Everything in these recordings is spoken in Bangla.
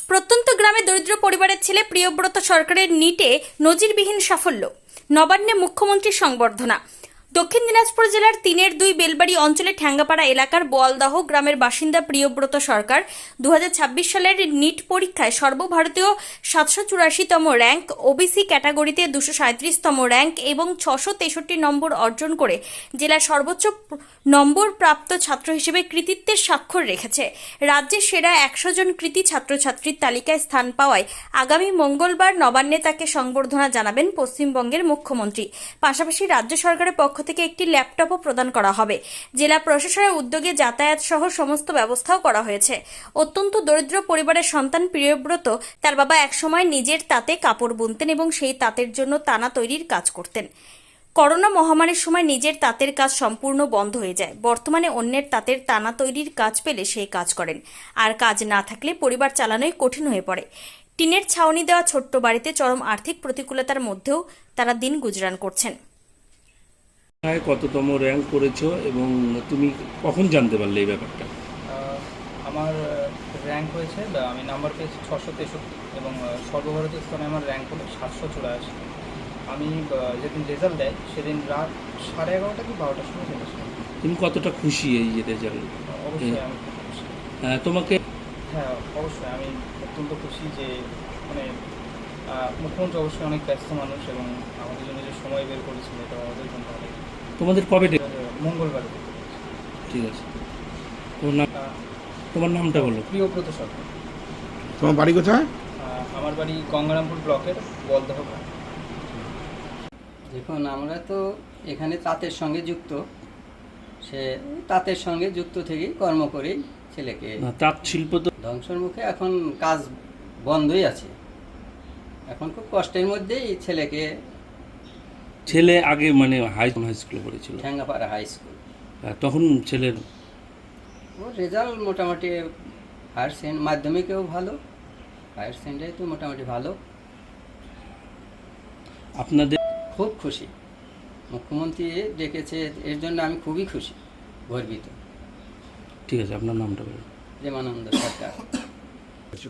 প্রত্যন্ত গ্রামে দরিদ্র পরিবারের ছেলে প্রিয়ব্রত সরকারের নিটে নজিরবিহীন সাফল্য। নবান্নে মুখ্যমন্ত্রীর সংবর্ধনা। দক্ষিণ দিনাজপুর জেলার 3-2 বেলবাড়ি অঞ্চলে ঠ্যাঙ্গাপাড়া এলাকার বোয়ালদাহ গ্রামের বাসিন্দা প্রিয়ব্রত সরকার 2026 সালের নিট পরীক্ষায় সর্বভারতীয় 784তম র্যাঙ্ক, ওবিসি ক্যাটাগরিতে 237তম র্যাঙ্ক এবং 663 নম্বর অর্জন করে জেলার সর্বোচ্চ নম্বর প্রাপ্ত ছাত্র হিসেবে কৃতিত্বের স্বাক্ষর রেখেছে। রাজ্যের সেরা 100 জন কৃতী ছাত্রছাত্রীর তালিকায় স্থান পাওয়ায় আগামী মঙ্গলবার নবান্নে তাকে সংবর্ধনা জানাবেন পশ্চিমবঙ্গের মুখ্যমন্ত্রী। পাশাপাশি রাজ্য সরকারের পক্ষ থেকে একটি ল্যাপটপও প্রদান করা হবে। জেলা প্রশাসনের উদ্যোগে যাতায়াত সহ সমস্ত ব্যবস্থাও করা হয়েছে। অত্যন্ত দরিদ্র পরিবারের সন্তান প্রিয়ব্রত তার বাবা একসময় নিজের তাঁতে কাপড় বুনতেন এবং সেই তাঁতের জন্য তানা তৈরির কাজ করতেন। করোনা মহামারীর সময় নিজের তাঁতের কাজ সম্পূর্ণ বন্ধ হয়ে যায়। বর্তমানে অন্যের তাঁতের তানা তৈরির কাজ পেলে সেই কাজ করেন, আর কাজ না থাকলে পরিবার চালানোই কঠিন হয়ে পড়ে। টিনের ছাউনি দেওয়া ছোট্ট বাড়িতে চরম আর্থিক প্রতিকূলতার মধ্যেও তারা দিন গুজরান করছেন। কততম র্যাঙ্ক করেছো এবং তুমি কখন জানতে পারলে এই ব্যাপারটা? আমার র্যাঙ্ক হয়েছে, আমি নাম্বার পেয়েছি 663 এবং সর্বভারতীয় স্থানে আমার র্যাঙ্ক হলো 784। আমি যেদিন রেজাল্ট দেয় সেদিন রাত 11:30 কি 12টার সময় চলেছিলাম। তুমি কতটা খুশি এই রেজাল্ট? অবশ্যই আমি খুব খুশি। তোমাকে? হ্যাঁ, অবশ্যই আমি অত্যন্ত খুশি যে মানে মুখ্যমন্ত্রী অবশ্যই অনেক ব্যস্ত মানুষ এবং আমাদের জন্য যে সময় বের করেছিল এটা আমাদের জন্য অনেক। তোমাদের কবে? মঙ্গলবার। ঠিক আছে, তোমার নামটা বলো। প্রিয়ব্রত সরকার। তোমার বাড়ি কোথায়? আমার বাড়ি গঙ্গারামপুর ব্লকের বোয়ালদাহ গ্রাম। দেখুন, আমরা তো এখানে তাঁতের সঙ্গে যুক্ত, সে তাঁতের সঙ্গে যুক্ত থেকেই কর্ম করেই ছেলেকে তাঁত শিল্প তো ধ্বংসের মুখে, এখন কাজ বন্ধই আছে। এখন খুব কষ্টের মধ্যেই ছেলে আগে মানে হাই স্কুলে পড়েছিল, ঠ্যাঙ্গাপাড়া হাই স্কুল। তখন ছেলের ওর রেজাল্ট মোটামুটি মাধ্যমিকেও ভালো, হায়ার সেকেন্ডারি তো মোটামুটি ভালো। আপনাদের খুব খুশি, মুখ্যমন্ত্রী ডেকেছে, এর জন্য আমি খুবই খুশি, গর্বিত। ঠিক আছে, আপনার নামটা বলুন। প্রেমানন্দ সরকার।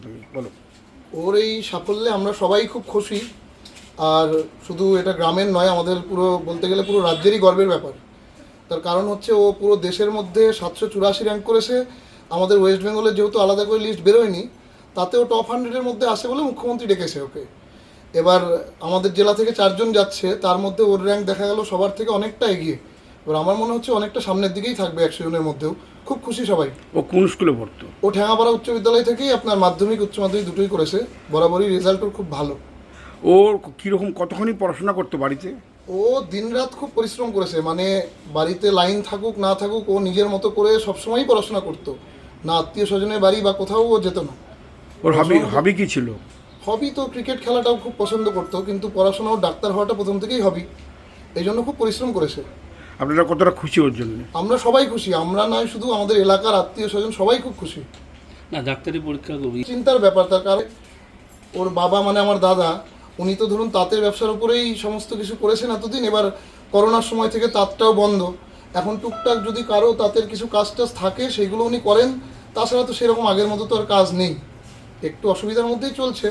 তুমি বলো। ওর এই সাফল্যে আমরা সবাই খুব খুশি। আর শুধু এটা গ্রামের নয়, আমাদের পুরো বলতে গেলে পুরো রাজ্যেরই গর্বের ব্যাপার। তার কারণ হচ্ছে ও পুরো দেশের মধ্যে 784 র্যাঙ্ক করেছে। আমাদের ওয়েস্ট বেঙ্গলের যেহেতু আলাদা করে লিস্ট বেরোয়নি, তাতেও টপ 100-এর মধ্যে আসে বলে মুখ্যমন্ত্রী ডেকেছে ওকে। এবার আমাদের জেলা থেকে 4 জন যাচ্ছে, তার মধ্যে ওর র্যাঙ্ক দেখা গেল সবার থেকে অনেকটা এগিয়ে। এবার আমার মনে হচ্ছে অনেকটা সামনের দিকেই থাকবে 100 জনের মধ্যেও। খুব খুশি সবাই। ও কোন স্কুলে পড়তো? ও ঠ্যাঙ্গাপাড়া উচ্চ বিদ্যালয় থেকেই আপনার মাধ্যমিক উচ্চ মাধ্যমিক দুটোই করেছে। বরাবরই রেজাল্ট ওর খুব ভালো। ওর কীরকম কতক্ষণই পড়াশোনা করতো বাড়িতে? ও দিনরাত খুব পরিশ্রম করেছে, মানে বাড়িতে লাইন থাকুক না থাকুক ও নিজের মতো করে সবসময়ই পড়াশোনা করতো। না আত্মীয় স্বজনের বাড়ি বা কোথাও ও যেত না। ওর হবি কী ছিল? হবি তো ক্রিকেট খেলাটাও খুব পছন্দ করতো, কিন্তু পড়াশোনা ও ডাক্তার হওয়াটা প্রথম থেকেই হবি। এই জন্য খুব পরিশ্রম করেছে। আপনারা কতটা খুশি ওর জন্য? আমরা সবাই খুশি, আমরা নয় শুধু, আমাদের এলাকার আত্মীয় স্বজন সবাই খুব খুশি। না, ডাক্তারি পরীক্ষা চিন্তার ব্যাপার, তার কারণ ওর বাবা মানে আমার দাদা, উনি তো ধরুন তাঁতের ব্যবসার উপরেই সমস্ত কিছু করেছেন এতদিন। এবার করোনার সময় থেকে তাঁতটাও বন্ধ। এখন টুকটাক যদি কারো তাঁতের কিছু কাজ টাজ থাকে সেইগুলো উনি করেন, তাছাড়া তো সেরকম আগের মতো তো আর কাজ নেই, একটু অসুবিধার মধ্যেই চলছে।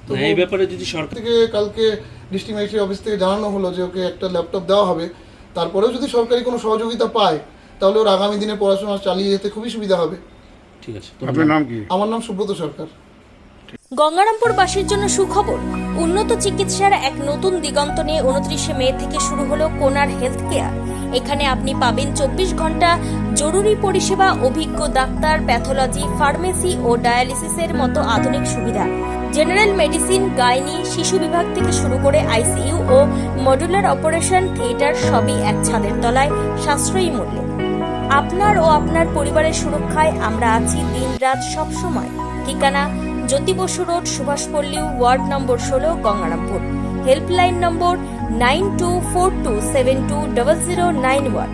তো এই ব্যাপারে যদি সরকার থেকে কালকে ডিস্ট্রিক্ট ম্যাজিস্ট্রেট অফিস থেকে জানানো হলো যে ওকে একটা ল্যাপটপ দেওয়া হবে। তারপরেও যদি সরকারি কোনো সহযোগিতা পায় তাহলে ওর আগামী দিনে পড়াশোনা চালিয়ে যেতে খুবই সুবিধা হবে। ঠিক আছে, আপনার নাম কি? আমার নাম সুব্রত সরকার। গঙ্গারামপুরবাসীর জন্য সুখবর, উন্নত চিকিৎসার এক নতুন দিগন্ত নিয়ে 29 মে থেকে শুরু হলো কোনার হেলথ কেয়ার। এখানে আপনি পাবেন 24 ঘন্টা জরুরি পরিষেবা, অভিজ্ঞ ডাক্তার, প্যাথোলজি, ফার্মেসি ও ডায়ালিসিসের মতো আধুনিক সুবিধা। জেনারেল মেডিসিন, গাইনি, শিশু বিভাগ থেকে শুরু করে আইসিইউ ও মডুলার অপারেশন থিয়েটার সবই এক ছাদের তলায় সাশ্রয়ী মূল্যে। আপনার ও আপনার পরিবারের সুরক্ষায় আমরা আছি দিনরাত সবসময়। ঠিকানা জ্যোতি বসু রোড, সুভাষপল্লী, ওয়ার্ড নম্বর 16, গঙ্গারামপুর। হেল্পলাইন নম্বর 9242720091।